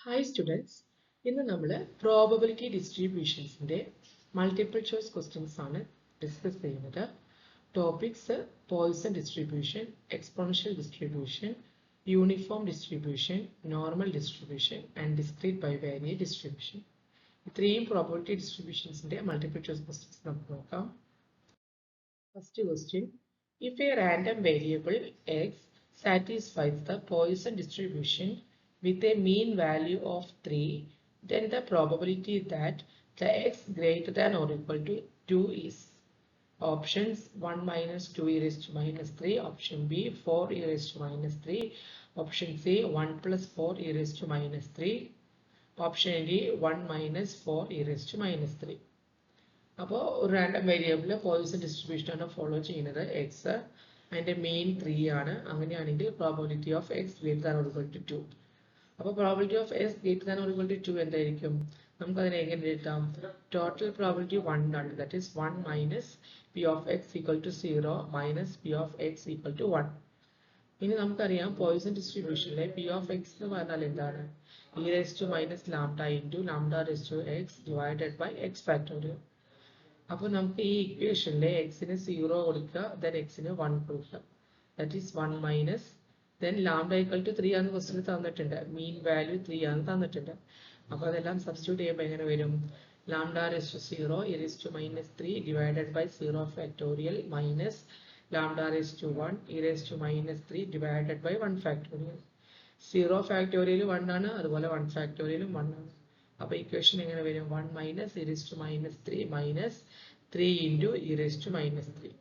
Hi students, ഇന്ന് നമ്മൾ probability ഡിസ്ട്രിബ്യൂഷൻസിന്റെ മൾട്ടിപ്പിൾ ചോയ്സ് ക്വസ്റ്റ്യൻസ് ആണ് ഡിസ്കസ് ചെയ്യുന്നത്. Topics Poisson distribution, exponential distribution, uniform distribution, normal distribution and discrete bivariate distribution. ഇത്രയും probability ഡിസ്ട്രിബ്യൂഷൻസിന്റെ മൾട്ടിപ്പിൾ ചോയ്സ് ക്വസ്റ്റ്യൻസ് നമുക്ക് നോക്കാം. First question, if a random variable x satisfies the Poisson distribution with a mean value of 3, then the probability that the x greater than or equal to 2 is options 1 minus 2 e raised to minus 3, option B 4 e raised to minus 3, option C 1 plus 4 e raised to minus 3, option D 1 minus 4 e raised to minus 3. അപ്പോൾ ഒരു random variable Poisson distribution ആണ് follow ചെയ്യുന്നത്. X അതിൻ്റെ mean 3 ആണ്. അങ്ങനെയാണെങ്കിൽ probability of X greater than or equal to 2. അപ്പോൾ probability of X greater than or equal to 2 എന്തായിരിക്കും? നമുക്കതിനെ എങ്ങനെ എഴുതാം? ടോട്ടൽ പ്രോബബിലിറ്റി 1 ആണ്. That is 1 minus P of X equal to 0 minus P of X equal to 1. ഇനി നമുക്കറിയാം Poisson ഡിസ്ട്രിബ്യൂഷനിലെ P of X എന്ന് പറഞ്ഞാൽ എന്താണ്? E raise to minus lambda into lambda raise to X divided by X factorial. അപ്പോൾ നമുക്ക് ഈ ഇക്വേഷനിലെ എക്സിന് 0 കൊടുക്കുക, ദെൻ എക്സിന് 1 കൊടുക്കുക. That is 1 minus then lambda equal to 3 ആണെന്ന് ക്വസ്റ്റിന് തന്നിട്ടുണ്ട്. മീൻ വാല്യൂ 3 ആണ് തന്നിട്ടുണ്ട്. അപ്പോൾ അതെല്ലാം സബ്സ്റ്റിറ്റ്യൂട്ട് ചെയ്യുമ്പോൾ എങ്ങനെ വരും? Lambda raise to 0 e raise to minus 3 divided by 0 factorial minus lambda raise to 1 e raise to minus 3 divided by 1 factorial. 0 factorial 1 ആണ്, അതുപോലെ 1 ഫാക്ടോറിയലും 1 ആണ്. അപ്പോൾ ഇക്വേഷൻ എങ്ങനെ വരും? 1 minus E raise to minus 3 minus 3 into E raise to minus 3.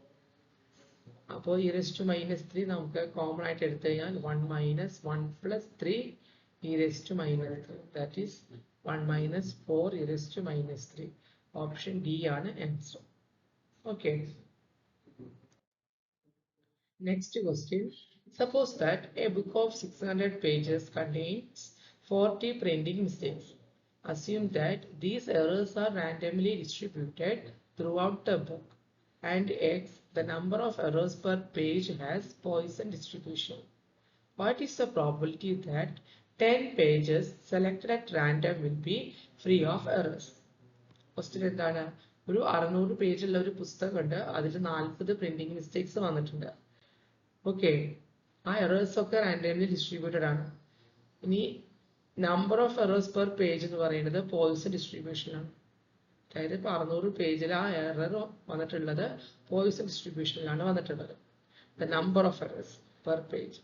അപ്പോൾ E raise to minus 3 നമുക്ക് common ആയിട്ട് എടുത്തു കഴിഞ്ഞാൽ 1 minus 1 plus 3 e raise to minus 3. That is 1 minus 4 e raise to minus 3. Option D ആണ് answer. Okay, next question. Suppose that a book of 600 pages contains 40 printing mistakes. Assume that these errors are randomly distributed throughout the book and x, the number of errors per page, has Poisson distribution. What is the probability that 10 pages selected at random will be free of errors? Question എന്താണ്? ഒരു 600 പേജുള്ള ഒരു പുസ്തകമുണ്ട്, അതിൽ 40 printing mistakes വന്നിട്ടുണ്ട്. Okay, ആ errors ഒക്കെ randomly distributed ആണ്. ഇനി number of errors per page എന്ന് പറയുന്നത് പോയിസൺ ഡിസ്ട്രിബ്യൂഷനാണ്. അതായത് ഇപ്പോൾ 600 പേജിൽ ആ എറർ വന്നിട്ടുള്ളത് പോയിസൺ ഡിസ്ട്രിബ്യൂഷനിലാണ് വന്നിട്ടുള്ളത്. The number of errors per page.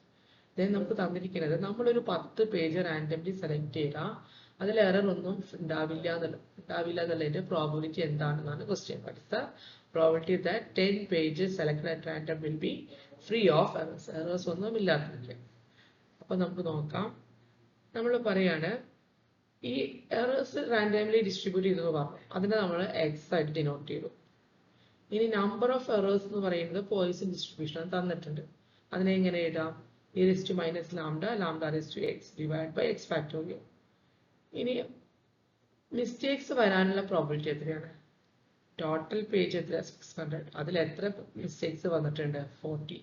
Then നമുക്ക് തന്നിരിക്കുന്നത് നമ്മളൊരു 10 പേജ് റാൻഡംലി സെലക്ട് ചെയ്താൽ അതിൽ എറർ ഒന്നും ഉണ്ടാവില്ല എന്നുള്ളതിന്റെ പ്രോബിലിറ്റി എന്താണെന്നാണ് ക്വസ്റ്റ്യൻ. അടുത്ത probability that 10 pages selected at random will be free of errors. Errors ഒന്നും ഇല്ലാതിരിക്കും. അപ്പൊ നമുക്ക് നോക്കാം. നമ്മൾ പറയാണ് ഈ എറേഴ്സ് റാൻഡംലി ഡിസ്ട്രിബ്യൂട്ട് ചെയ്തു പറഞ്ഞു, അതിനെ നമ്മൾ എക്സ് ആയിട്ട് ഡിനോട്ട് ചെയ്തു. ഇനി നമ്പർ ഓഫ് എറേഴ്സ് എന്ന് പറയുന്നത് പോയിസൺ ഡിസ്ട്രിബ്യൂഷൻ തന്നിട്ടുണ്ട്. അതിനെ എങ്ങനെ എഴുതാം? E raise to minus lambda lambda raise to X divide by X factorial. ഇനി മിസ്റ്റേക്സ് വരാനുള്ള പ്രോബിലിറ്റി എത്രയാണ്? ടോട്ടൽ പേജ് എത്ര? 600. അതിൽ എത്ര മിസ്റ്റേക്സ് വന്നിട്ടുണ്ട്? 40.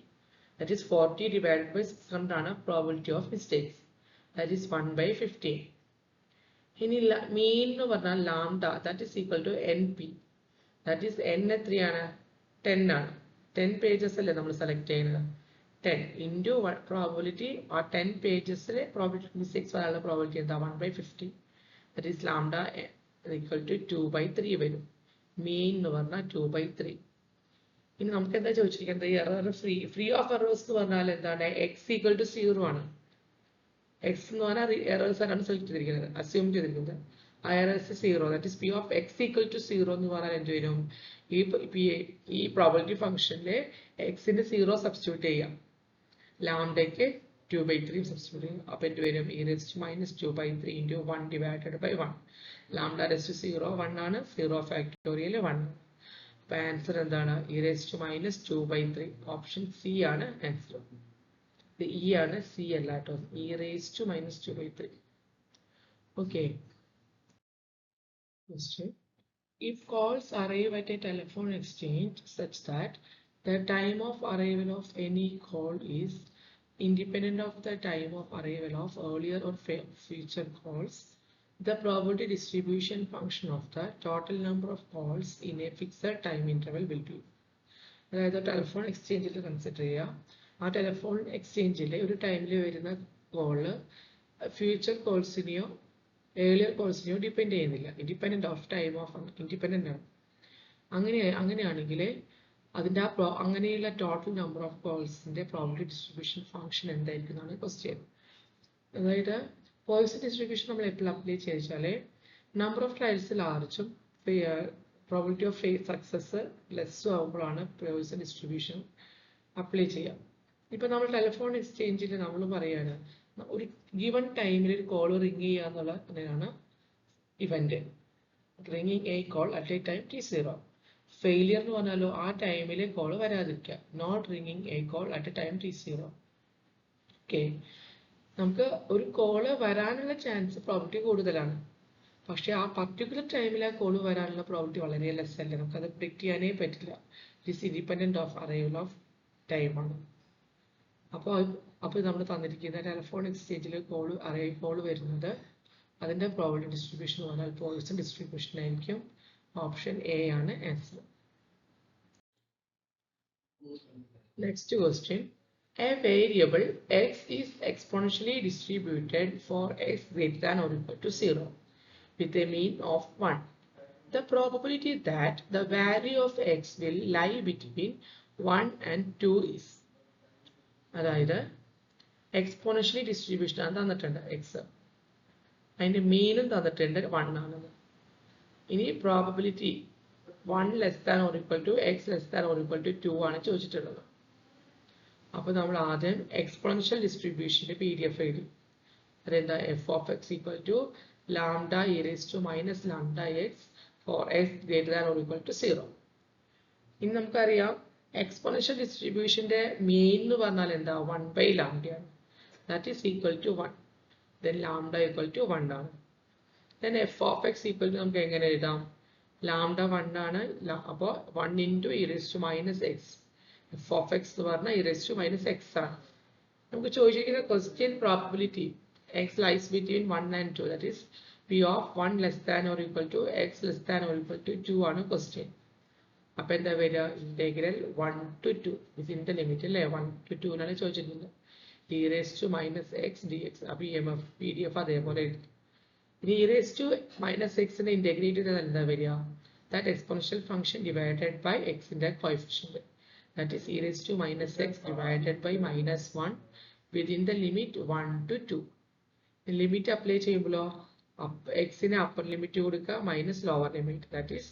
ദാറ്റ് ഈസ് 40 ഡിവൈഡ് ബൈ 600 ആണ് probability of mistakes. That is 1 by 15. ഇനി മീൻ എന്ന് പറഞ്ഞാൽ lambda, that is equal to N P. That is N എത്രയാണ്? 10 ആണ്. 10 പേജസ് അല്ലേ നമ്മൾ സെലക്ട് ചെയ്യുന്നത്. 10 ഇൻറ്റു പ്രോബിലിറ്റി, ആ 10 പേജസിലെ പ്രോബിലിറ്റി മിസ്റ്റേക്സ് വരാനുള്ള പ്രോബിലിറ്റി എന്താ? 1 by 50. That is lambda equal to 2 by 3 വരും. മീൻ എന്ന് പറഞ്ഞാൽ 2 ബൈ 3. ഇനി നമുക്ക് എന്താ ചോദിച്ചിരിക്കുന്നത്? എറർ ഫ്രീ ഓഫ് എറേഴ്സ് എന്ന് പറഞ്ഞാൽ എന്താണ്? എക്സ് ഈക്വൽ ടു 0 ആണ്. എക്സ് എന്ന് പറഞ്ഞാൽ എറേഴ്സ് ആണ് സെലക്ട് ചെയ്തിരിക്കുന്നത്, അസ്യൂം ചെയ്തിരിക്കുന്നത്. ആ errors 0, that is P of X equal to 0 എന്ന് പറഞ്ഞാൽ എന്ത് വരും? ഈ പ്രോബിലിറ്റി ഫംഗ്ഷനിലെ എക്സിന് 0 സബ്സ്റ്റിറ്റ്യൂട്ട് ചെയ്യാം, ലാംഡയ്ക്ക് 2 ബൈ 3 സബ്സ്റ്റിറ്റ്യൂട്ട് ചെയ്യും. അപ്പോൾ എന്ത് വരും? E raise to minus 2 by 3 into 1 divided by 1. Lambda raise to 0 1 ആണ്, 0 ഫാക്ടോറിയൽ 1. അപ്പോൾ ആൻസർ എന്താണ്? E raise to minus 2 by 3. Option C ആണ് ആൻസർ. ഇത് ഇ ആണ്, സി അല്ല കേട്ടോ. E raise to minus 2 by 3. Okay, question. If calls arrive at a telephone exchange such that the time of arrival of any call is independent of the time of arrival of earlier or future calls, the probability distribution function of the total number of calls in a fixed time interval will be. അതായത് telephone എക്സ്ചേഞ്ചിൽ consider ചെയ്യുക. ആ telephone എക്സ്ചേഞ്ചിൽ ഒരു ടൈമിൽ വരുന്ന call future കോൾസിനെയോ earlier കോൾസിനെയോ ഡിപ്പെൻഡ് ചെയ്യുന്നില്ല. Independent of time of independent ആണ്. അങ്ങനെയാണെങ്കിൽ അതിൻ്റെ അങ്ങനെയുള്ള ടോട്ടൽ നമ്പർ ഓഫ് കോൾസിന്റെ പ്രോബബിലിറ്റി ഡിസ്ട്രിബ്യൂഷൻ ഫംഗ്ഷൻ എന്തായിരിക്കും എന്നാണ് ക്വസ്റ്റ്യൻ. അതായത് പോയിസൺ ഡിസ്ട്രിബ്യൂഷൻ നമ്മൾ എപ്പോഴും അപ്ലൈ ചെയ്താൽ നമ്പർ ഓഫ് ട്രയൽസ് ലാർജും പ്രോബിലിറ്റി ഓഫ് സക്സസ് ലെസ്സും ആകുമ്പോഴാണ് പോയിസൺ ഡിസ്ട്രിബ്യൂഷൻ അപ്ലൈ ചെയ്യുക. ഇപ്പം നമ്മൾ ടെലിഫോൺ എക്സ്ചേഞ്ചിൽ നമ്മൾ പറയുകയാണ് ഒരു ഗിവൺ ടൈമിൽ ഒരു കോൾ റിങ് ചെയ്യുക എന്നുള്ളതാണ് ഇവന്റ്. റിങ്ങിങ് a call at a time T0. Failure എന്ന് പറഞ്ഞാലോ ആ ടൈമിൽ കോൾ വരാതിരിക്കുക. നോട്ട് റിങ്ങിങ് a call at a time T0. Okay, നമുക്ക് ഒരു കോള് വരാനുള്ള ചാൻസ് പ്രോബിലിറ്റി കൂടുതലാണ്. പക്ഷെ ആ പർട്ടിക്കുലർ ടൈമിൽ ആ കോള് വരാനുള്ള പ്രോബിലിറ്റി വളരെ ലെസ് അല്ലേ. നമുക്കത് പ്രിഡിക്റ്റ് ചെയ്യാനേ പറ്റില്ല. It is independent of arrival of ടൈമാണ്. അപ്പോൾ നമ്മൾ തന്നിരിക്കുന്ന ടെലിഫോൺ എക്സ്ചേഞ്ചിൽ കോള് വരുന്നത് അതിൻ്റെ പ്രോബിലിറ്റി ഡിസ്ട്രിബ്യൂഷൻ എന്ന് പറഞ്ഞാൽ പോയിസൺ ഡിസ്ട്രിബ്യൂഷൻ ആയിരിക്കും. ഓപ്ഷൻ എ ആണ് answer. Next question. A variable x is exponentially distributed for x greater than or equal to 0 with a mean of 1. The probability that the value of x will lie between 1 and 2 is. അതായത് exponentially distribution ആണ് തന്നിട്ടുണ്ട് X, അതിൻ്റെ മീനും തന്നിട്ടുണ്ട് 1 ആണെന്ന്. ഇനി probability 1 less than or equal to X less than or equal to 2 ആണ് ചോദിച്ചിട്ടുള്ളത്. അപ്പോൾ നമ്മൾ ആദ്യം എക്സ്പോണൻഷ്യൽ ഡിസ്ട്രിബ്യൂഷൻ്റെ PDF എഴുതി. അതെന്താ f of X equal to lambda E raise to minus lambda x for x greater than or equal to 0. ഇനി നമുക്കറിയാം exponential ഡിസ്ട്രിബ്യൂഷൻ്റെ മീൻ എന്ന് പറഞ്ഞാൽ എന്താ 1/λ. That is equal to 1. Then lambda equal to 1 ആണ്. Then F of X equal to നമുക്ക് എങ്ങനെ എഴുതാം? Lambda 1 ആണ്. അപ്പോൾ 1 into E raise to minus X. F of X എന്ന് പറഞ്ഞാൽ E raise to minus X ആണ്. നമുക്ക് ചോദിച്ചിരിക്കുന്ന question probability X lies between 1 and 2. That is P of 1 less than or equal to X less than or equal to 2 ആണ് question. അപ്പോൾ എന്താ വരിക? Integral 1 to 2 ഇതിൻ്റെ ലിമിറ്റ് അല്ലേ 1 to 2 എന്നാണ് ചോദിച്ചിട്ടുള്ളത്. E raise to minus X D X. അപ്പോൾ PDF അതേപോലെ എഴുതി. ഇനി ഇ റേസ് ടു മൈനസ് എക്സിനെ ഇന്റഗ്രേറ്റ് ചെയ്താൽ എന്താ വരിക? That exponential function divided by എക്സിൻ്റെ coefficient. That is e raised to minus x divided by minus 1 within the limit 1 to 2. The limit apply ചെയ്യുമ്പോൾ എക്സിന് അപ്പർ ലിമിറ്റ് കൊടുക്കുക minus lower limit. That is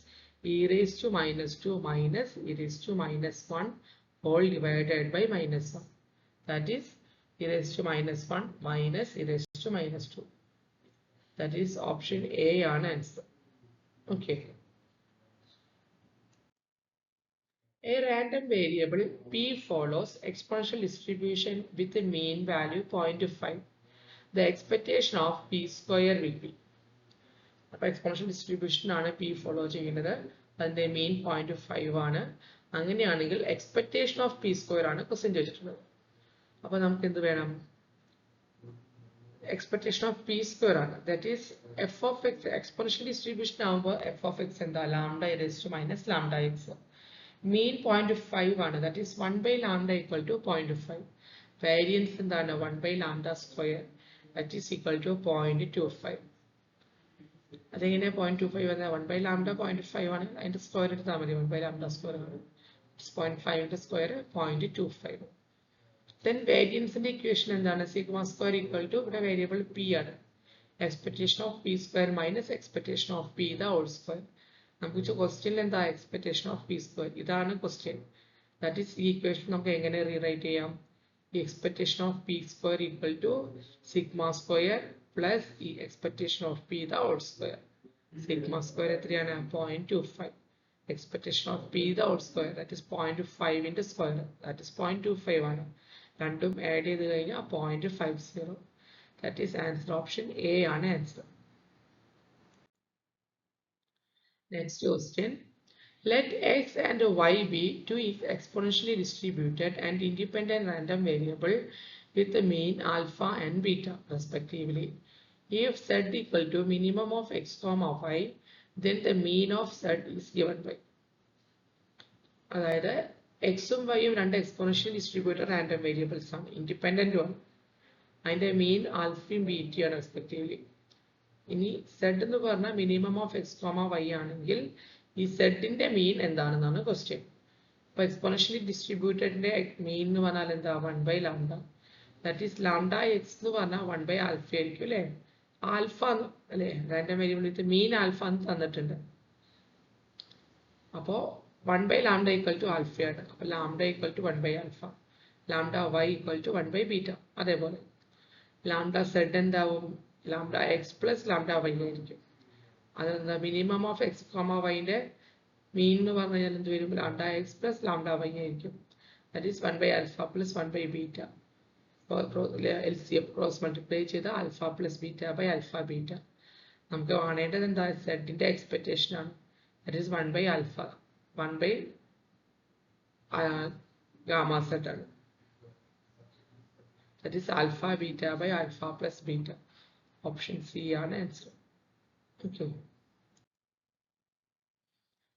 E raise to minus 2 minus E raise to minus 1 whole divided by minus 1. That is E raise to minus 1 minus E raise to minus 2. That is option A ആണ് answer. Okay. A random variable p follows exponential distribution with a mean value 0.5. The expectation of p square will be. അപ്പോൾ exponential distribution ആണ് p follow ചെയ്യുന്നത്. അതിൻ്റെ mean 0.5 ആണ്. അങ്ങനെയാണെങ്കിൽ expectation of p square ആണ് question ചോദിച്ചിട്ടുള്ളത്. അപ്പോൾ നമുക്ക് എന്ത് വേണം? എക്സ്പെക്ടേഷൻ ഓഫ് p സ്ക്വയർ ആണ്. That is F of X. Exponential distribution ആകുമ്പോൾ എഫ് ഓഫ് എക്സ് എന്താ? Lambda E raise to minus lambda X. Mean 0.5 ആണ്. That is 1/λ equal to 0.5. Variance എന്താണ്? 1/λ square. That is equal to 0.25. അതെങ്ങനെ 0.25 വന്നാൽ 1/λ 0.5 ആണ്. അതിൻ്റെ square എടുത്താൽ മതി. 1/λ സ്ക്വയർ ആണ്. 0.5ന്റെ സ്ക്വയർ 0.25. ദെൻ വേരിയൻസിന്റെ ഇക്വേഷൻ എന്താണ്? സിഗ്മ സ്ക്വയർ ഈക്വൽ ടു ഇവിടെ വേരിയബിൾ പി ആണ്. Expectation of P square minus expectation of P the whole square. നമുക്ക് ക്വസ്റ്റ്യനിൽ എന്താ? Expectation of P square. ഇതാണ് ക്വസ്റ്റ്യൻ. ദാറ്റ് ഈസ് ഈ ഇക്വേഷൻ നമുക്ക് എങ്ങനെ റീറൈറ്റ് ചെയ്യാം? ഈ expectation of P square equal to sigma square plus ഈ expectation of P the whole square. Sigma square എത്രയാണ്? 0.25. Expectation of P the whole square that is 0.5ന്റെ square that is 0.25 ആണ്. രണ്ടും ആഡ് ചെയ്ത് കഴിഞ്ഞാൽ 0.50. That is answer. Option A ആണ് answer. Next question. Let x and y be two exponentially distributed and independent random variable with the mean alpha and beta respectively. If z equal to minimum of x comma y, then the mean of z is given by. അതായത് എക്സും വൈയും രണ്ട് exponential distributed random variables ആണ്, independent ആണ്. അതിന്റെ മീൻ ആൽഫയും ബീറ്റയാണ് respectively. ഇനി zed എന്ന് പറഞ്ഞാൽ minimum of X comma y ആണെങ്കിൽ ഈ സെഡിന്റെ മീൻ എന്താണെന്നാണ് ക്വസ്റ്റ്യൻ. അപ്പൊ എക്സ്പോണൻഷ്യലി ഡിസ്ട്രിബ്യൂട്ടഡിന്റെ മീൻ എന്ന് പറഞ്ഞാൽ എന്താ 1/λ. ദാറ്റ് ഈസ് ലാംഡ എക്സ് എന്ന് പറഞ്ഞാൽ 1/α ആയിരിക്കും അല്ലെ. ആൽഫ അല്ലെ random variable with mean alpha എന്ന് തന്നിട്ടുണ്ട്. അപ്പോ 1/λ equal to ആൽഫയാണ്. അപ്പൊ lambda equal to 1/α, lambda y equal to 1/β. അതേപോലെ ലാംഡ സെഡ് എന്താവും, lambda X plus lambda Y ആയിരിക്കും. അതെന്താ മിനിമം ഓഫ് എക്സ് കോമ വൈന്റെ മീൻ എന്ന് പറഞ്ഞു കഴിഞ്ഞാൽ എന്ത് വരും, lambda X plus lambda Y ആയിരിക്കും. That is 1/α plus 1/β. LCM cross multiply ചെയ്ത alpha plus beta by alpha beta. നമുക്ക് കാണേണ്ടത് എന്താ, സെഡിന്റെ എക്സ്പെക്ടേഷൻ ആണ്. ദാറ്റ് ഈസ് 1/α 1/gamma set ആണ്. That is alpha beta by alpha plus beta. Option C ആണ് answer. Okay.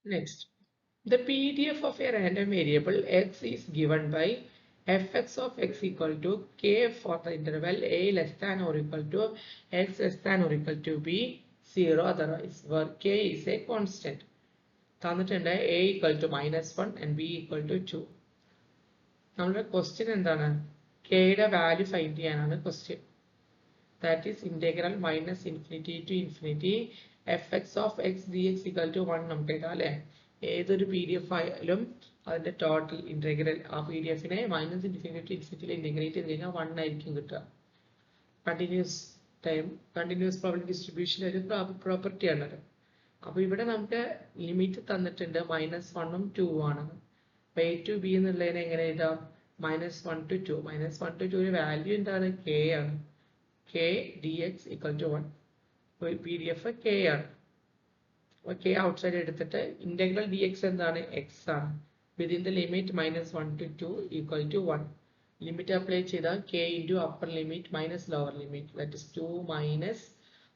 Next, the PDF of a random variable x is given by fx of x equal to k for the interval a less than or equal to x less than or equal to b 0 otherwise, where k is a constant. തന്നിട്ടുണ്ട് a equal to -1 and b equal to 2. നമ്മുടെ question എന്താണ്, കെയുടെ value find ചെയ്യാനാണ് question. That is integral -∞ to ∞ fx of x dx equal to 1 നമുക്ക് എഴുതാം അല്ലെ. ഏതൊരു PDF ആയാലും അതിന്റെ ടോട്ടൽ ഇന്റഗ്രൽ ആ PDFനെ -∞ to ∞ ഇന്റഗ്രേറ്റ് ചെയ്ത് കഴിഞ്ഞാൽ 1 ആയിരിക്കും കിട്ടുക. കണ്ടിന്യൂസ് ടൈം കണ്ടിന്യൂസ് പ്രോബബിലിറ്റി ഡിസ്ട്രിബ്യൂഷൻ്റെ ഒരു പ്രോപ്പർട്ടി ആണത്. അപ്പൊ ഇവിടെ നമുക്ക് ലിമിറ്റ് തന്നിട്ടുണ്ട് -1ഉം 2ഉം ആണ്. അപ്പൊ a to b എന്നുള്ളതിനെ എങ്ങനെ എഴുതാം, -1 to 2. -1 to 2 വാല്യൂ എന്താണ്, k ആണ്. k dx equal to 1. PDF k ആണ്. അപ്പൊ k ഔട്ട്സൈഡ് എടുത്തിട്ട് ഇന്റഗ്രൽ dx എന്താണ്, x ആണ്. Within the limit -1 to 2 equal to 1. Limit apply ചെയ്താൽ k into upper limit minus lower limit, that is 2 minus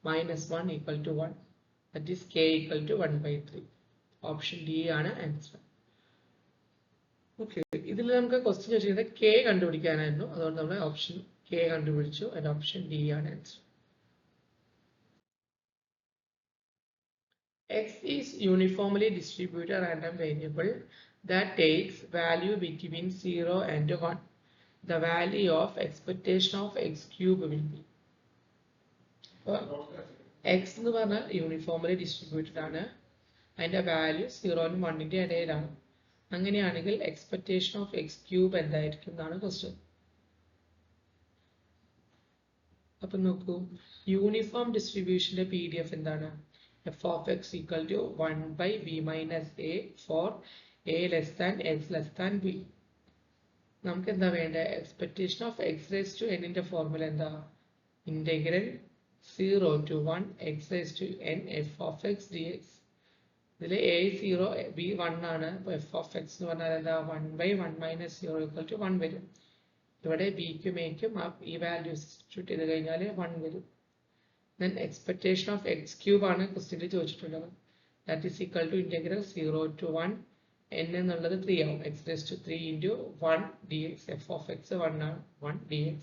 -1 equal to 1. That is k equal to 1/3. Option D ആണ് answer. Okay, ഇതിൽ നമുക്ക് question ചോദിക്കുന്നത് k കണ്ടുപിടിക്കാനായിരുന്നു. അതുകൊണ്ട് നമ്മൾ option k കണ്ടുപിടിച്ചു. And option D ആണ് answer. X is uniformly distributed random variable that takes value between 0 and 1. The value of expectation of x cube will be. x എന്ന് പറഞ്ഞാൽ uniformly distributed ആണ്. അതിന്റെ value 0നും 1ന്റെ ഇടയിലാണ്. അങ്ങനെയാണെങ്കിൽ എക്സ്പെക്ടേഷൻ ഓഫ് എക്സ് ക്യൂബ് എന്തായിരിക്കും എന്നാണ് question. അപ്പൊ നോക്കൂ, യൂണിഫോം ഡിസ്ട്രിബ്യൂഷന്റെ PDF എന്താണ്, f of x equal to 1/b minus a for a less than x less than b. നമുക്ക് എന്താ വേണ്ട, expectation of X raise to എന്നിന്റെ ഫോർമുല എന്താ, integral 0 to 1 x raised to n f of x dx. ഇതിൽ a 0 b 1 ആണ്. അപ്പോൾ f of x എന്ന് പറഞ്ഞാൽ എന്താ, 1/1 minus 0 equal to 1 വരും. ഇവിടെ bക്കും aക്കും ഈ വാല്യൂ സബ്സ്റ്റിറ്റ്യൂട്ട് ചെയ്ത് കഴിഞ്ഞാൽ 1 വരും. Then expectation of x cube ആണ് ക്വസ്റ്റ്യനിൽ ചോദിച്ചിട്ടുള്ളത്. That is equal to integral 0 to 1 n എന്നുള്ളത് 3 ആവും. x raised to 3 into 1 dx. f of x 1 ആണ്, 1 dx.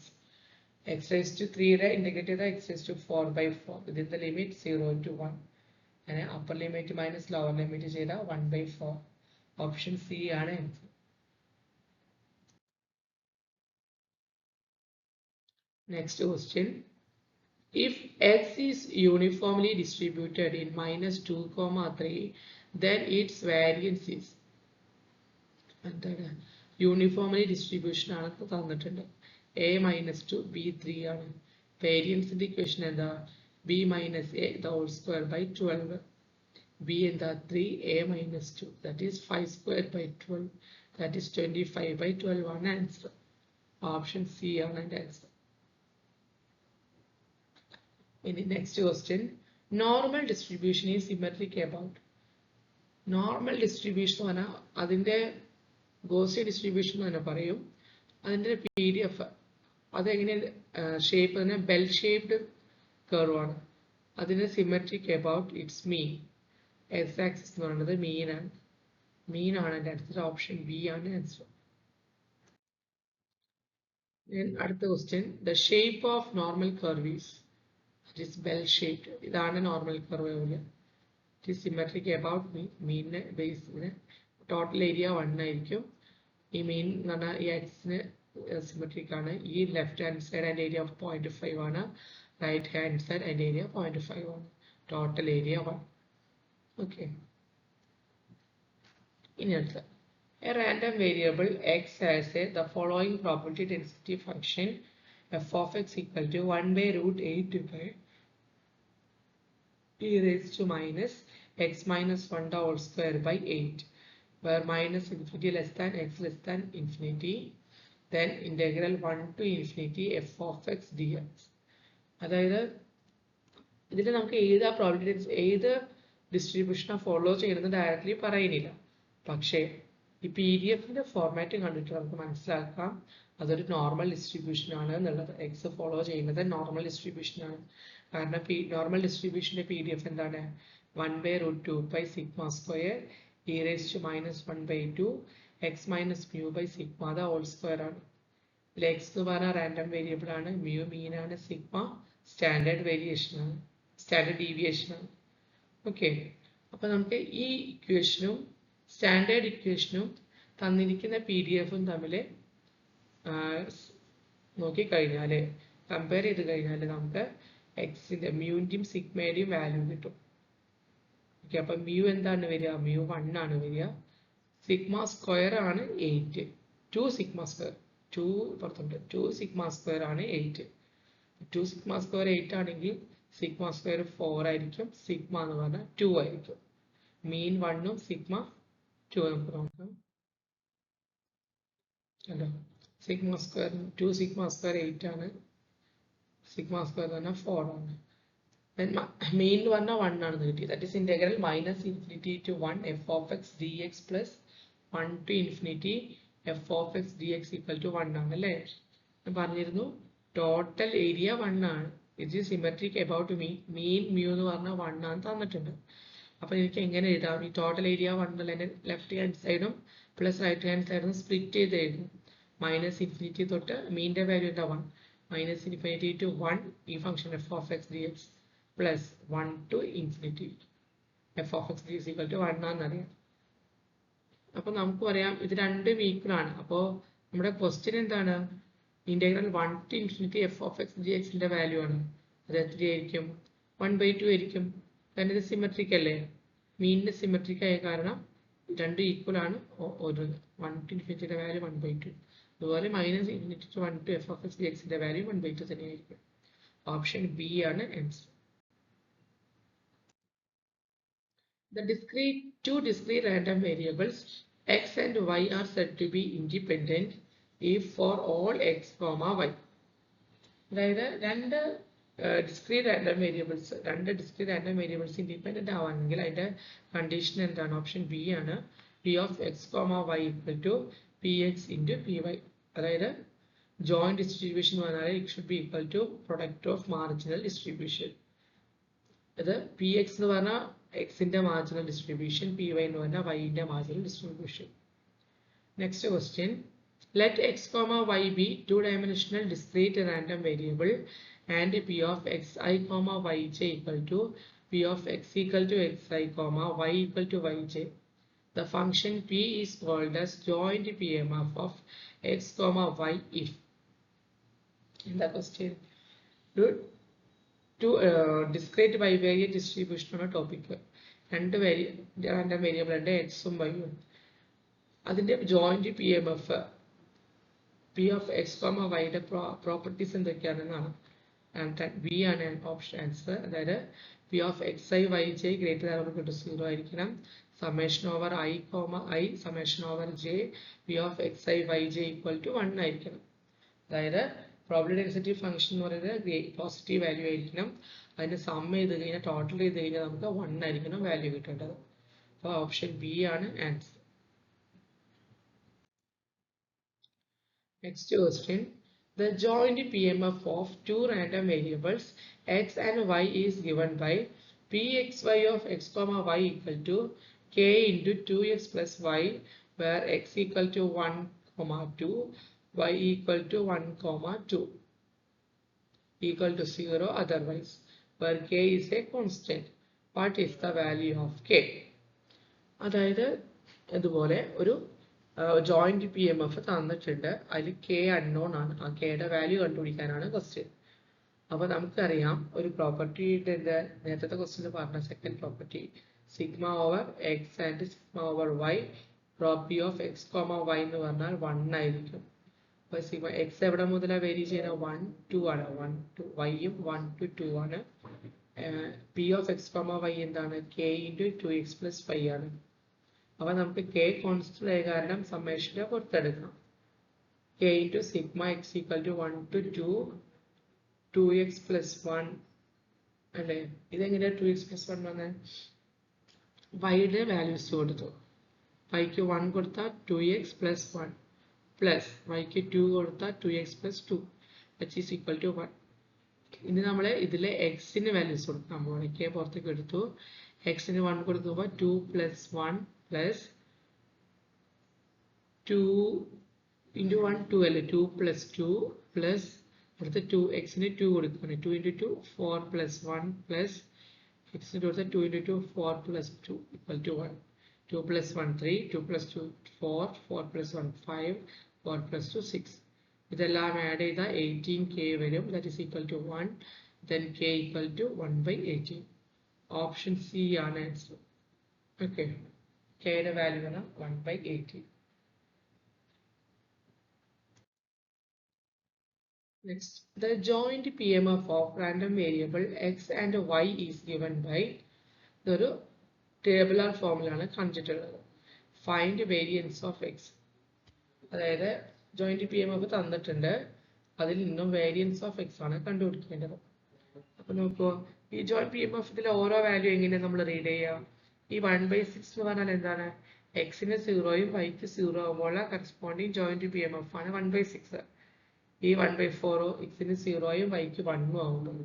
x raised to 3 യുടെ ഇന്റഗ്രേറ്റ് ചെയ്ത x raised to 4/4 within the limit 0 to 1. അങ്ങനെ upper limit minus lower limit ചെയ്ത 1/4. Option C ആണ് answer. Next question. If x is uniformly distributed in -2, 3, then its variance is എന്താണ്, uniformly distribution ആണ് തന്നിട്ടുണ്ട്. a -2 b 3 ആണ്. വേരിയൻസിന്റെ equation എന്താ, b minus a the whole square by 12. b എന്താ 3, a minus 2, that is 5 squared by 12, that is 25/12 ആണ് answer. Option C ആണ് അതിന്റെ answer. ഇനി next question, normal distribution is symmetric about. Normal distribution എന്ന് പറഞ്ഞാൽ അതിന്റെ ഗോസിയൻ ഡിസ്ട്രിബ്യൂഷൻ എന്ന് തന്നെ പറയും. അതിന്റെ PDF അതെങ്ങനെ ഷേപ്പ് തന്നെ ബെൽ ഷേപ്ഡ് കർവ് ആണ്. അതിന് symmetric about its mean. X axis എന്ന് പറയുന്നത് മീനാണ്. മീനാണ് എൻ്റെ ആൻസർ. ഓപ്ഷൻ ബി ആണ് ആൻസർ. അടുത്ത question, the shape of normal curve is it is bell shaped. ഇതാണ് normal curve. It is symmetric about mean. മീനിന് ബേസിന് ടോട്ടൽ ഏരിയ 1 ആയിരിക്കും. ഈ മീൻ എന്ന് പറഞ്ഞാൽ ഈ എക്സിന് സിമെട്രിക് ആണ്. ഈ ലെഫ്റ്റ് ഹാൻഡ് സൈഡ് അതിൻ്റെ ഏരിയ 0.5 ആണ്. റൈറ്റ് ഹാൻഡ് സൈഡ് അതിൻ്റെ ഏരിയ 0.5 ആണ്. Total area 1. ഓക്കെ. ഇനി അടുത്ത, a random variable x has the following probability density function f of x equal to 1 by root 8 by e raised to minus x minus 1 the whole square by 8, where minus infinity less than x less than infinity, then integral 1 to infinity f of x dx. അതായത് ഇതിൽ നമുക്ക് ഏത് probability ഏത് ഡിസ്ട്രിബ്യൂഷനെ follow ചെയ്യുന്നത് directly പറയുന്നില്ല. പക്ഷേ ഈ PDF format കണ്ടിട്ട് നമുക്ക് മനസ്സിലാക്കാം അതൊരു നോർമൽ ഡിസ്ട്രിബ്യൂഷൻ ആണ് എന്നുള്ളത്. എക്സ് ഫോളോ ചെയ്യുന്നത് നോർമൽ ഡിസ്ട്രിബ്യൂഷൻ ആണ്. കാരണം നോർമൽ ഡിസ്ട്രിബ്യൂഷന്റെ PDF എന്താണ്? 1 by root 2 pi sigma square e raised to minus 1 by 2 x minus mu by sigma the whole square ആണ്. ഇതിൽ എക്സ് എന്ന് പറഞ്ഞാൽ റാൻഡം വേരിയബിൾ ആണ്, മ്യൂ മീൻ ആണ്, സിഗ്മ സ്റ്റാൻഡേർഡ് വേരിയേഷൻ ആണ്, സ്റ്റാൻഡേർഡ് ഡീവിയേഷൻ ആണ്. ഓക്കെ. അപ്പൊ നമുക്ക് ഈ ഇക്വേഷനും സ്റ്റാൻഡേർഡ് ഇക്വേഷനും തന്നിരിക്കുന്ന PDF-ഉം തമ്മിൽ നോക്കിക്കഴിഞ്ഞാൽ കമ്പയർ ചെയ്ത് കഴിഞ്ഞാൽ നമുക്ക് എക്സിന്റെ മ്യൂന്റെയും സിഗ്മയുടെയും വാല്യൂ കിട്ടും. ഓക്കെ. അപ്പൊ മ്യൂ എന്താണ് വരിക? മ്യൂ 1 ആണ് വരിക. സിഗ്മ സ്ക്വയർ ആണ് 8. 2 സിഗ്മ സ്ക്വയർ 2 പുറത്തുണ്ട്. 2 സിഗ്മ സ്ക്വയർ ആണ് 8. 2 സിഗ്മ സ്ക്വയർ 8 ആണെങ്കിൽ സിഗ്മ സ്ക്വയർ 4 ആയിരിക്കും. സിഗ്മ എന്ന് പറഞ്ഞാൽ 2 ആയിരിക്കും. മീൻ 1ഉം സിഗ്മ 2 നമുക്ക് നോക്കാം. അല്ലോ, സിഗ്മ സ്ക്വയർ 2 സിഗ്മ സ്ക്വയർ 8 ആണ്. സിഗ്മ സ്ക്വയർ എന്ന് പറഞ്ഞാൽ 4 ആണ്. മെയിൻ എന്ന് പറഞ്ഞാൽ 1 ആണെന്ന് കിട്ടി. That is integral minus infinity to 1 f of x D x plus 1 to infinity f of x D x equal to 1 ആണ് അല്ലേ? ഞാൻ പറഞ്ഞിരുന്നു ടോട്ടൽ ഏരിയ 1 ആണ്. It is symmetric about mean mu എന്ന് പറഞ്ഞാൽ 1 ആണ് തന്നിട്ടുണ്ട്. അപ്പൊ എനിക്ക് എങ്ങനെ എഴുതാം? ഈ ടോട്ടൽ ഏരിയ 1 അല്ലെ ലെഫ്റ്റ് ഹാൻഡ് സൈഡും പ്ലസ് റൈറ്റ് ഹാൻഡ് സൈഡും സ്പ്ലിറ്റ് ചെയ്ത് എഴുതും. മൈനസ് ഇൻഫിനിറ്റി തൊട്ട് മീൻ്റെ വാല്യൂ എന്താ 1, മൈനസ് ഇൻഫിനിറ്റി ടു 1 ഈ function f of x D x plus 1 to infinity f of x D x equal to 1 ആണെന്നറിയാം. അപ്പൊ നമുക്ക് പറയാം ഇത് രണ്ടും ഈക്വൽ ആണ്. അപ്പോൾ നമ്മുടെ ക്വസ്റ്റ്യൻ എന്താണ്? Integral 1 to infinity f of x d എക്സിന്റെ വാല്യൂ ആണ്. അത് എത്രയായിരിക്കും? 1/2 ആയിരിക്കും. കാരണം ഇത് സിമെട്രിക് അല്ലേ? മീനിന് സിമെട്രിക് ആയ കാരണം രണ്ടും ഈക്വൽ ആണ്. ഒരു 1 ടു ഇൻഫിനിറ്റിയുടെ വാല്യൂ 1/2. അതുപോലെ minus infinity to 1 to f of x d എക്സിന്റെ വാല്യൂ 1/2 തന്നെയായിരിക്കും. ഓപ്ഷൻ ബി ആണ് answer. The two discrete random variables x and y are said to be independent if for all x, y. അതായത് രണ്ട് discrete random variables independent ആവാണെങ്കിൽ അതിന്റെ condition എന്താണ്? Option B ആണ്. P of X Y equal to P X into P Y. അതായത് joint distribution പറഞ്ഞാൽ it should be equal to product of marginal distribution. ഇത് P X എന്ന് പറഞ്ഞാൽ എക്സിന്റെ മാർജിനൽ ഡിസ്ട്രിബ്യൂഷൻ, പി വൈ എന്ന് പറഞ്ഞാൽ വൈന്റെ marginal distribution. Next question, let x, y be two-dimensional discrete random variable and p of xi, yj equal to p of x equal to xi, y equal to yj. The function p is called as joint PMF of x, y if. In the question, two discrete bivariate distribution on a topic. രണ്ട് random variable ഉണ്ട് x ഉം y ഉം. അതിന്റെ joint PMF P of x, y properties എന്തൊക്കെയാണെന്നാണ്. B ആണ് option answer. അതായത് P of xi, yj greater than or equal to 0 ആയിരിക്കണം. summation over i, summation over j, P of xi, yj equal to 1 ആയിരിക്കണം. അതായത് probability density function എന്ന് പറയുന്നത് positive value ആയിരിക്കണം. അതിന് സം ചെയ്ത് കഴിഞ്ഞാൽ ടോട്ടൽ ചെയ്ത് കഴിഞ്ഞാൽ നമുക്ക് 1 ആയിരിക്കണം വാല്യൂ കിട്ടേണ്ടത്. അപ്പോൾ ഓപ്ഷൻ ബി ആണ് answer. Next question, The joint PMF of two random variables x and y is given by Pxy of x comma y equal to k into 2x plus y, where x equal to 1 comma 2, y equal to 1 comma 2, equal to 0 otherwise, where k is a constant. What is the value of k? അതായത് ഇതുപോലെ ഒരു joint P M F തന്നിട്ടുണ്ട്. അതിൽ K unknown ആണ്. ആ കെയുടെ value കണ്ടുപിടിക്കാനാണ് question. അപ്പോൾ നമുക്കറിയാം ഒരു പ്രോപ്പർട്ടിയുടെ നേരത്തെ ക്വസ്റ്റ്യൻ പറഞ്ഞ second property sigma over x and sigma over y property of X comma y എന്ന് പറഞ്ഞാൽ 1 ആയിരിക്കും. അപ്പോൾ സിഗ്മ എക്സ് എവിടെ മുതലാണ് വേരി ചെയ്യുന്നത്? 1 2 ആണ്. 1 2 വൈയും 1 to 2 ആണ്. P of X comma Y എന്താണ്? കെ ഇൻറ്റു 2x പ്ലസ് 5 ആണ്. അപ്പോൾ നമുക്ക് കെ കോൺസ്റ്റന്റ് ആയ കാരണം സമ്മേഷന്റെ പുറത്തെടുക്കാം. K into sigma X equal to 1 to 2 2x plus 1 അല്ലേ? ഇതെങ്ങനെയാണ് 2x plus 1 വന്നത്? വൈയുടെ വാല്യൂസ് കൊടുത്തു. വൈക്ക് 1 കൊടുത്താൽ 2x plus 1 പ്ലസ് വൈക്ക് 2 കൊടുത്താൽ 2x plus 2 which is equal to 1. ഇനി നമ്മൾ ഇതിലെ എക്സിന് വാല്യൂസ് കൊടുക്കാൻ പോകണം. കെ പുറത്തേക്ക് എടുത്തു. എക്സിന് 1 കൊടുക്കുമ്പോൾ 2 plus 1 plus 2 into 1 2 അല്ലേ? 2 plus 2 plus അടുത്ത 2 എക്സിന് 2 കൊടുക്കുകയാണ്. 2 into 2 4 plus 1 plus എക്സിന് കൊടുത്ത 2 into 2 4 plus 2 equal to 1. 2 plus 1 3 2 plus 2 4 4 plus 1 5 4 plus 2 6. ഇതെല്ലാം ആഡ് ചെയ്താൽ 18k വരും. That is equal to 1. Then k equal to 1/18. Option C ആണ് ആൻസർ. ഓക്കെ, കെയുടെ വാല്യൂ ആണ് 1/18. Next, the joint PMF of random variable x and y is given by the tabular formula കണ്ടിട്ടുള്ളത്. Find variance of x. അതായത് joint P M F തന്നിട്ടുണ്ട്. അതിൽ നിന്നും variance of X ആണ് കണ്ടുപിടിക്കേണ്ടത്. അപ്പൊ നോക്കൂ, ഈ ജോയിന്റ് പി എം എഫ് ഇതിലെ ഓരോ വാല്യൂ എങ്ങനെയാണ് നമ്മൾ റീഡ് ചെയ്യുക? ഈ 1/6 എന്ന് പറഞ്ഞാൽ എന്താണ്? എക്സിന് 0യും വൈക്ക് 0 ആകുമ്പോൾ corresponding joint P M F ആണ് 1/6. ഈ 1/4 എക്സിന് 0യും വൈക്ക് 1 ആകുമ്പോൾ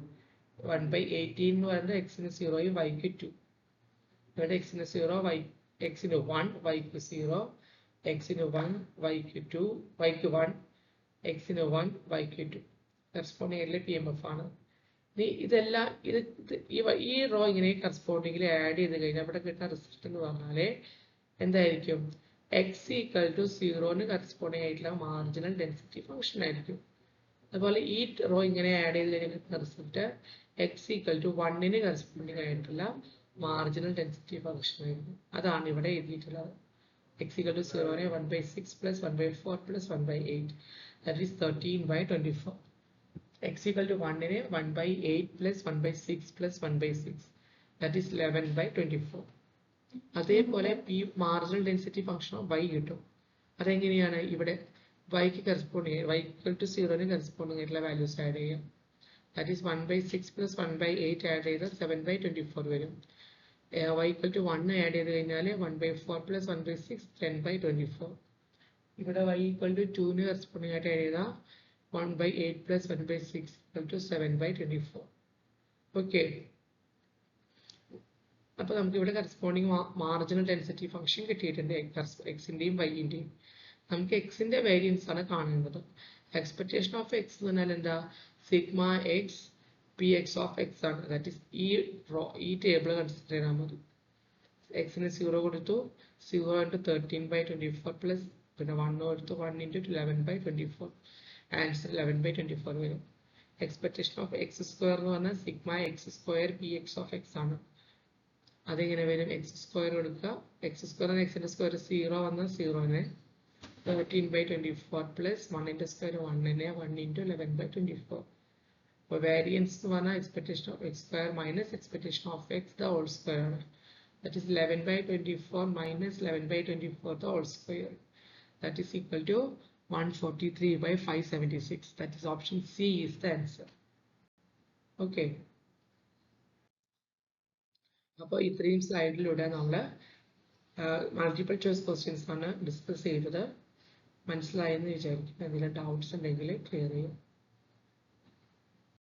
1/18 എന്ന് പറയുന്നത് എക്സിന് 0യും വൈക്ക് 2. ഇവിടെ എക്സിന് 0 എക്സിന് 1 വൈക്ക് 0, എക്സിന് 1 വൈക്ക് 2 വൈക്ക് 1, എക്സിന് 1 വൈക്ക് 2. കറസ്പോണ്ടിങ് പി എം എഫ് ആണ്. ഇതെല്ലാം ഈ റോ ഇങ്ങനെ കറസ്പോണ്ടിങ്ങിൽ ആഡ് ചെയ്ത് കഴിഞ്ഞാൽ ഇവിടെ കിട്ടുന്ന റിസൾട്ട് എന്ന് പറഞ്ഞാൽ എന്തായിരിക്കും? എക്സ് ഈക്വൽ ടു 0ന് കറസ്പോണ്ടിങ് ആയിട്ടുള്ള മാർജിനൽ ഡെൻസിറ്റി ഫംഗ്ഷൻ ആയിരിക്കും. അതുപോലെ ഈ റോ ഇങ്ങനെ ആഡ് ചെയ്ത് കഴിഞ്ഞാൽ കിട്ടുന്ന റിസൾട്ട് എക്സ് ഈക്വൽ ടു 1ന് കറസ്പോണ്ടിങ് ആയിട്ടുള്ള മാർജിനൽ ഡെൻസിറ്റി ഫംഗ്ഷൻ ആയിരുന്നു. അതാണ് ഇവിടെ എഴുതിയിട്ടുള്ളത്. എക്സ് ഈക്വൽ ടു 0നെ 1/6 plus 1/4 plus 1/8 that is 13/24. X equal to 1നെ 1/8 പ്ലസ് 1/6 പ്ലസ് 1/6 ദാറ്റ് ഈസ് 11/24. അതേപോലെ ഈ marginal density function of Y കിട്ടും. അതെങ്ങനെയാണ്? ഇവിടെ വൈക്ക് കറസ്പോണ്ടിങ് വൈ ഈക്വൽ ടു 0ന് കറസ്പോണ്ടിങ് ആയിട്ടുള്ള വാല്യൂസ് ആഡ് ചെയ്യാം. ദാറ്റ് ഈസ് 1/6 പ്ലസ് 1/8 ആഡ് ചെയ്താൽ 7/24 വരും. വൈ ഈക്വൽ ടു 1 ആഡ് ചെയ്ത് കഴിഞ്ഞാൽ 1/4 പ്ലസ് 1/6 10/24. ഇവിടെ വൈ ഈക്വൽ ടു 2ന് കറസ്പോണ്ടിങ് ആയിട്ട് ആഡ് ചെയ്താൽ 1/8 പ്ലസ് 1/6 ഈക്വൽ ടു 7/24. ഓക്കെ, അപ്പോൾ നമുക്ക് ഇവിടെ കറസ്പോണ്ടിങ് മാർജിനൽ ഡെൻസിറ്റി ഫംഗ്ഷൻ കിട്ടിയിട്ടുണ്ട് എക്സിന്റെയും വൈന്റെയും. നമുക്ക് എക്സിന്റെ വേരിയൻസ് ആണ് കാണേണ്ടത്. എക്സ്പെക്ടേഷൻ ഓഫ് എക്സ് എന്ന് പറഞ്ഞാൽ എന്താ? Sigma X P X of X ആണ്. ദാറ്റ് ഈസ് ഈ ടേബിൾ കൺസിഡർ ചെയ്താൽ മതി. എക്സിന് 0 കൊടുത്തു, 0 into 13/24 പ്ലസ് പിന്നെ 1 കൊടുത്തു, 1 into 11/24. ആൻസർ 11/24 വരും. എക്സ്പെക്ടേഷൻ ഓഫ് എക്സ് സ്ക്വയർ എന്ന് പറഞ്ഞാൽ sigma X square P X of X ആണ്. അതെങ്ങനെ വരും? എക്സ് സ്ക്വയർ കൊടുക്കുക. എക്സ് സ്ക്വയർ എക്സിന്റെ സ്ക്വയർ 0 വന്നാൽ 0നെ 13/24 പ്ലസ് 1ന്റെ സ്ക്വയർ 1നെ 1 into 11/24. അപ്പോൾ വേരിയൻസ് എന്ന് പറഞ്ഞാൽ expectation of X square minus expectation of X the whole square ആണ്. That is 11/24 minus 11/24 the whole square. That is equal to 143/576. That is option C is the answer. Okay. അപ്പോൾ ഇത്രയും സ്ലൈഡിലൂടെ നമ്മൾ multiple choice questions ആണ് discuss ചെയ്തത്. മനസ്സിലായെന്ന് വിചാരിക്കും. എന്തെങ്കിലും doubts ഉണ്ടെങ്കിൽ ക്ലിയർ ചെയ്യും.